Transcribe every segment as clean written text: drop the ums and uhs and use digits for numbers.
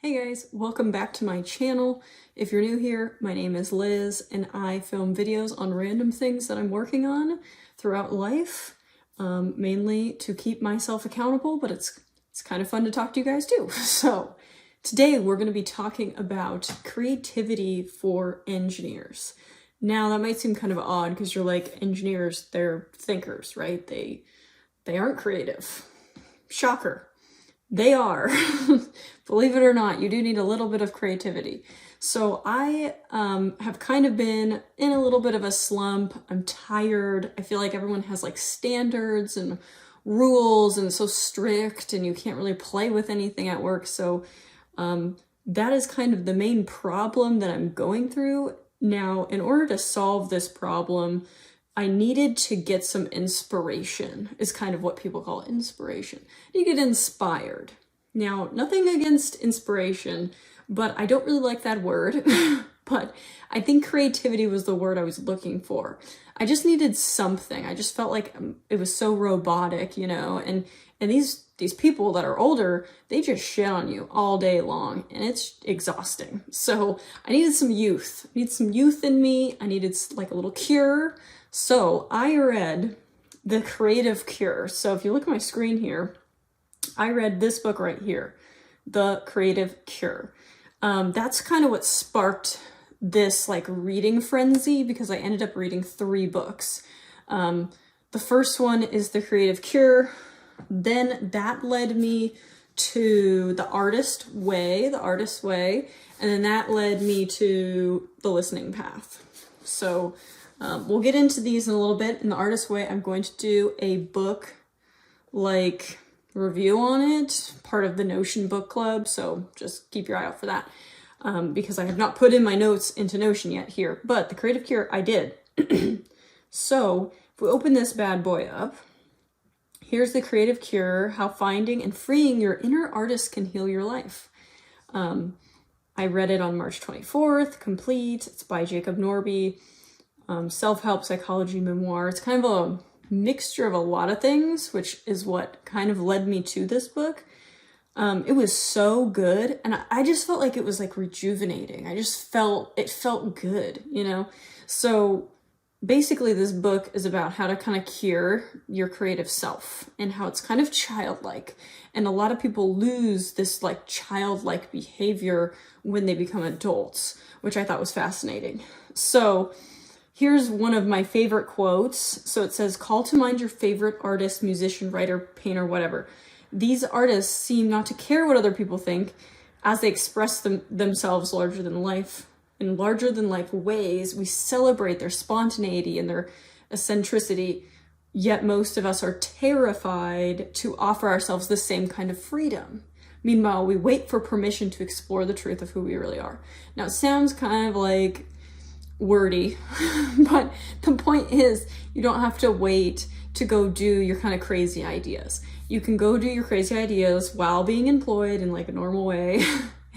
Hey guys, welcome back to my channel. If you're new here, my name is Liz and I film videos on random things that I'm working on throughout life, mainly to keep myself accountable, but it's kind of fun to talk to you guys too. So today we're going to be talking about creativity for engineers. Now that might seem kind of odd because you're like, engineers, they're thinkers, right? They aren't creative. Shocker. They are. Believe it or not, you do need a little bit of creativity. So I have kind of been in a little bit of a slump. I'm tired. I feel like everyone has like standards and rules and it's so strict and you can't really play with anything at work. So that is kind of the main problem that I'm going through. Now, in order to solve this problem, I needed to get some inspiration, is kind of what people call inspiration. You get inspired. Now, nothing against inspiration, but I don't really like that word. But I think creativity was the word I was looking for. I just needed something. I just felt like it was so robotic, you know, and these people that are older, they just shit on you all day long and it's exhausting. So I needed some youth. I need some youth in me. I needed like a little cure. So I read The Creative Cure. So if you look at my screen here, I read this book right here, The Creative Cure. That's kind of what sparked this like reading frenzy because I ended up reading 3 books. The first one is The Creative Cure. Then that led me to The Artist's Way, and then that led me to The Listening Path. So we'll get into these in a little bit. In The Artist's Way, I'm going to do a book like review on it, part of the Notion book club, so just keep your eye out for that because I have not put in my notes into Notion yet here, but The Creative Cure I did. So if we open this bad boy up, here's The Creative Cure, How Finding and Freeing Your Inner Artist Can Heal Your Life. I read it on March 24th, complete. It's by Jacob Norby, self-help psychology memoir. It's kind of a mixture of a lot of things, which is what kind of led me to this book. It was so good, and I just felt like it was like rejuvenating. It felt good, you know? So basically this book is about how to kind of cure your creative self and how it's kind of childlike. And a lot of people lose this like childlike behavior when they become adults, which I thought was fascinating. So here's one of my favorite quotes. So it says, call to mind your favorite artist, musician, writer, painter, whatever. These artists seem not to care what other people think as they express themselves larger than life. In larger than life ways, we celebrate their spontaneity and their eccentricity, yet most of us are terrified to offer ourselves the same kind of freedom. Meanwhile, we wait for permission to explore the truth of who we really are. Now, it sounds kind of like wordy, but the point is you don't have to wait to go do your kind of crazy ideas. You can go do your crazy ideas while being employed in like a normal way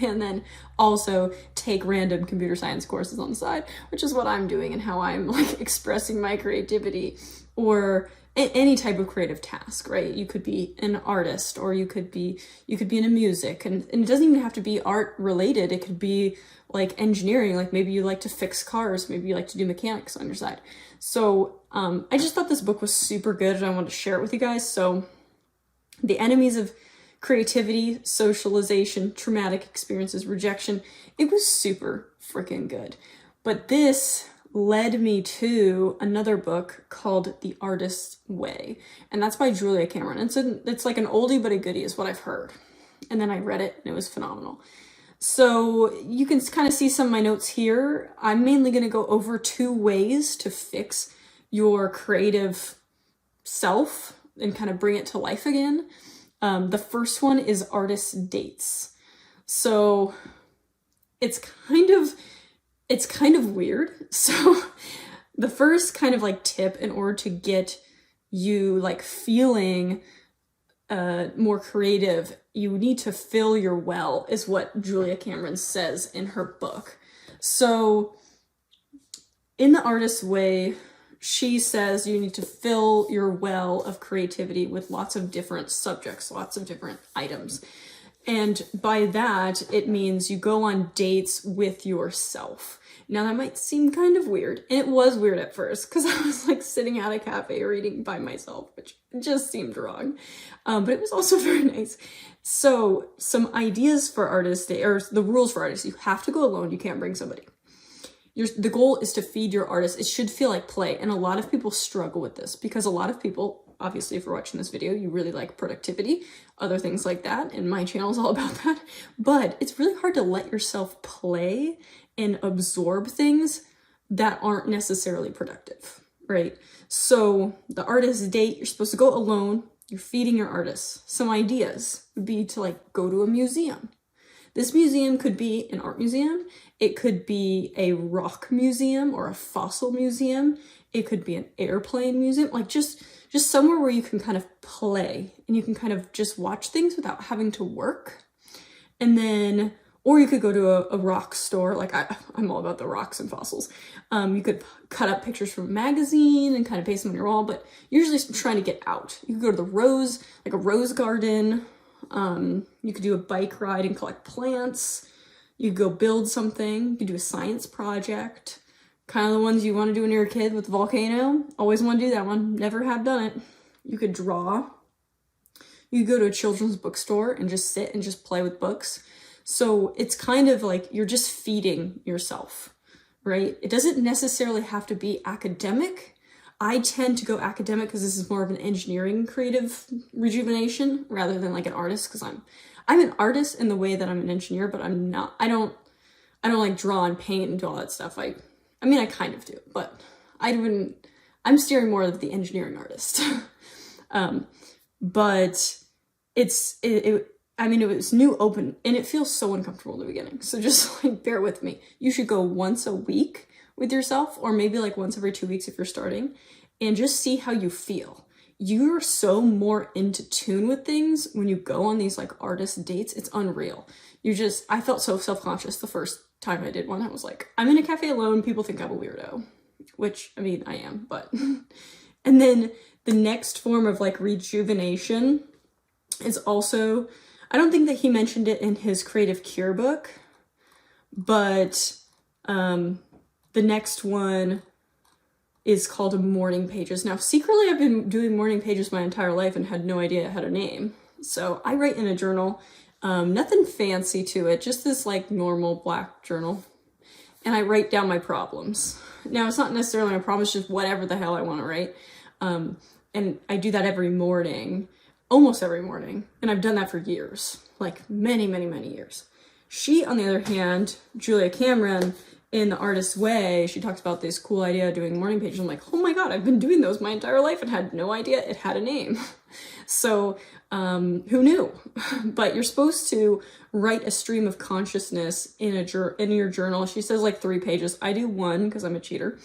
and then also take random computer science courses on the side, which is what I'm doing and how I'm like expressing my creativity or any type of creative task, right? You could be an artist or you could be into music and it doesn't even have to be art related. It could be like engineering, like maybe you like to fix cars, maybe you like to do mechanics on your side. So I just thought this book was super good and I wanted to share it with you guys. So The Enemies of Creativity, Socialization, Traumatic Experiences, Rejection. It was super freaking good. But this led me to another book called The Artist's Way. And that's by Julia Cameron. It's like an oldie but a goodie is what I've heard. And then I read it and it was phenomenal. So you can kind of see some of my notes here. I'm mainly going to go over 2 ways to fix your creative self and kind of bring it to life again. The first one is artist dates. So it's kind of weird. So the first kind of like tip in order to get you like feeling more creative, you need to fill your well, is what Julia Cameron says in her book. So in The Artist's Way, she says you need to fill your well of creativity with lots of different subjects, lots of different items. And by that, it means you go on dates with yourself. Now that might seem kind of weird, and it was weird at first because I was like sitting at a cafe reading by myself, which just seemed wrong. But it was also very nice. So some ideas for artists, or the rules for artists: you have to go alone. You can't bring somebody. The goal is to feed your artist. It should feel like play, and a lot of people struggle with this because a lot of people, obviously, if you're watching this video, you really like productivity, other things like that, and my channel is all about that. But it's really hard to let yourself play and absorb things that aren't necessarily productive, right? So the artist date, you're supposed to go alone. You're feeding your artist. Some ideas would be to like go to a museum. This museum could be an art museum. It could be a rock museum or a fossil museum. It could be an airplane museum, like just somewhere where you can kind of play and you can kind of just watch things without having to work. And then, or you could go to a rock store. Like I'm all about the rocks and fossils. You could cut up pictures from a magazine and kind of paste them on your wall, but usually trying to get out. You could go to like a rose garden. You could do a bike ride and collect plants. You could go build something. You could do a science project. Kind of the ones you want to do when you're a kid with the volcano. Always want to do that one. Never have done it. You could draw. You could go to a children's bookstore and just sit and just play with books. So it's kind of like you're just feeding yourself, right? It doesn't necessarily have to be academic. I tend to go academic because this is more of an engineering creative rejuvenation rather than like an artist, because I'm an artist in the way that I'm an engineer, but I'm not. I don't like draw and paint and do all that stuff. I mean, I kind of do, but I'm steering more of the engineering artist. But it was new, open, and it feels so uncomfortable in the beginning. So just like bear with me. You should go once a week with yourself, or maybe like once every 2 weeks if you're starting, and just see how you feel. You're so more into tune with things when you go on these like artist dates. It's unreal. I felt so self-conscious the first time I did one. I was like, I'm in a cafe alone. People think I'm a weirdo, which I mean, I am, but. And then the next form of like rejuvenation is also, I don't think that he mentioned it in his Creative Cure book, but the next one is called morning pages. Now, secretly, I've been doing morning pages my entire life and had no idea it had a name. So I write in a journal, nothing fancy to it, just this like normal black journal. And I write down my problems. Now, it's not necessarily my problems, just whatever the hell I want to write. And I do that every morning, almost every morning. And I've done that for years, like many, many, many years. She, on the other hand, Julia Cameron, in The Artist's Way, she talks about this cool idea of doing morning pages. I'm like, oh my God, I've been doing those my entire life and had no idea it had a name. So who knew? But you're supposed to write a stream of consciousness in your journal. She says like 3 pages. I do 1 because I'm a cheater.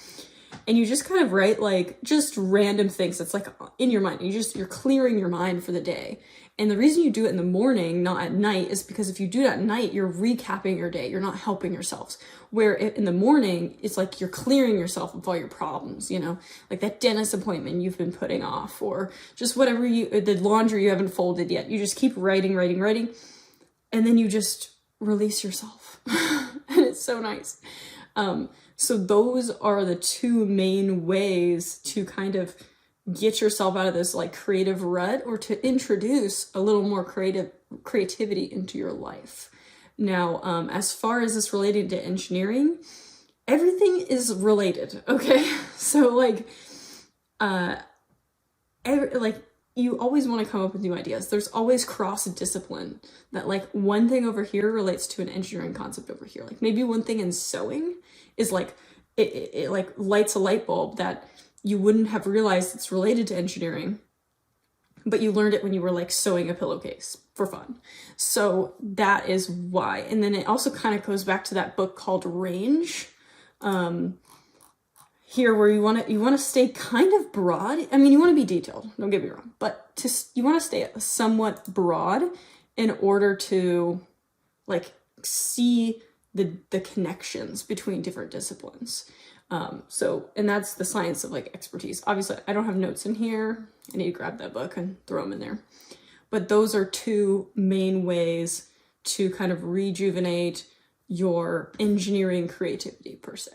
And you just kind of write like just random things that's like in your mind. You're clearing your mind for the day. And the reason you do it in the morning, not at night, is because if you do it at night, you're recapping your day. You're not helping yourselves. Where in the morning, it's like you're clearing yourself of all your problems, you know, like that dentist appointment you've been putting off, or just whatever the laundry you haven't folded yet. You just keep writing, and then you just release yourself. And it's so nice. So those are the 2 main ways to kind of get yourself out of this like creative rut, or to introduce a little more creativity into your life. Now, as far as this relating to engineering, everything is related, okay? So like, you always want to come up with new ideas. There's always cross-discipline, that like one thing over here relates to an engineering concept over here. Like maybe one thing in sewing is like, it like lights a light bulb that you wouldn't have realized it's related to engineering, but you learned it when you were like sewing a pillowcase for fun. So that is why. And then it also kind of goes back to that book called Range. Here, where you want to stay kind of broad. I mean, you want to be detailed, don't get me wrong, but you want to stay somewhat broad in order to like see the connections between different disciplines. And that's the science of like expertise. Obviously, I don't have notes in here. I need to grab that book and throw them in there. But those are 2 main ways to kind of rejuvenate your engineering creativity per se.